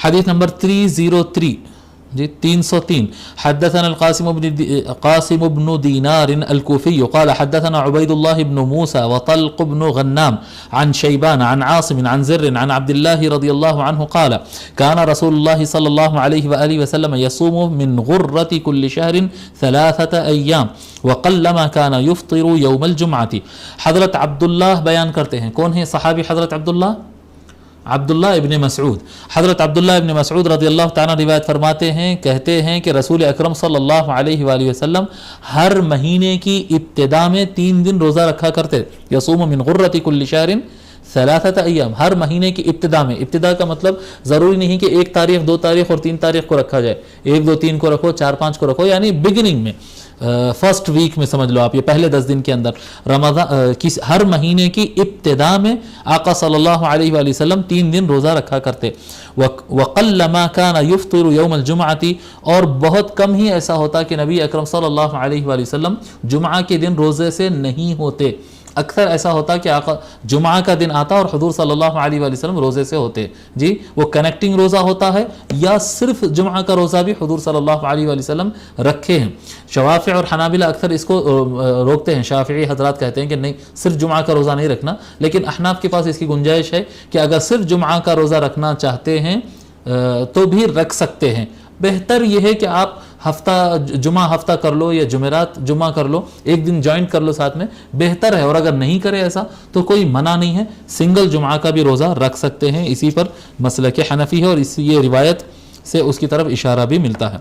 حدیث نمبر 303 جی 303 حدثنا قاسم بن دينار الكوفي قال حدثنا عبيد الله بن موسى وطلق بن غنام عن شيبان عن عاصم عن زر عن عبد الله رضي الله عنه قال كان رسول الله صلى الله عليه وآله وسلم يصوم من غرة كل شهر 3 أيام وقلما كان يفطر يوم الجمعة. حضرت عبداللہ بیان کرتے ہیں، کون ہیں صحابی حضرت عبداللہ؟ عبداللہ ابن مسعود. حضرت عبداللہ ابن مسعود رضی اللہ تعالیٰ روایت فرماتے ہیں، کہتے ہیں کہ رسول اکرم صلی اللہ علیہ وآلہ وسلم ہر مہینے کی ابتدا میں 3 دن روزہ رکھا کرتے. یصوم من غرۃ کل شہر 3 ایام، ہر مہینے کی ابتدا میں. ابتدا کا مطلب ضروری نہیں کہ 1 تاریخ 2 تاریخ اور 3 تاریخ کو رکھا جائے، 1 2 3 کو رکھو، 4 5 کو رکھو، یعنی بگننگ میں، فرسٹ ویک میں سمجھ لو آپ، یہ پہلے 10 دن کے اندر رمضان کی ہر مہینے کی ابتدا میں آقا صلی اللہ علیہ وآلہ وسلم 3 دن روزہ رکھا کرتے. وقل ما كان يفطر يوم الجمعة، اور بہت کم ہی ایسا ہوتا کہ نبی اکرم صلی اللہ علیہ وآلہ وسلم جمعہ کے دن روزے سے نہیں ہوتے. اکثر ایسا ہوتا کہ آقا جمعہ کا دن آتا اور حضور صلی اللہ علیہ وآلہ وسلم روزے سے ہوتے. جی وہ کنیکٹنگ روزہ ہوتا ہے یا صرف جمعہ کا روزہ بھی حضور صلی اللہ علیہ وآلہ وسلم رکھے ہیں. شوافع اور حنابلہ اکثر اس کو روکتے ہیں. شافعی حضرات کہتے ہیں کہ نہیں، صرف جمعہ کا روزہ نہیں رکھنا، لیکن احناف کے پاس اس کی گنجائش ہے کہ اگر صرف جمعہ کا روزہ رکھنا چاہتے ہیں تو بھی رکھ سکتے ہیں. بہتر یہ ہے کہ آپ ہفتہ کر لو یا جمعرات جمعہ کر لو، 1 دن جوائنٹ کر لو ساتھ میں، بہتر ہے. اور اگر نہیں کرے ایسا تو کوئی منع نہیں ہے، سنگل جمعہ کا بھی روزہ رکھ سکتے ہیں. اسی پر مسلک حنفی ہے اور یہ روایت سے اس کی طرف اشارہ بھی ملتا ہے.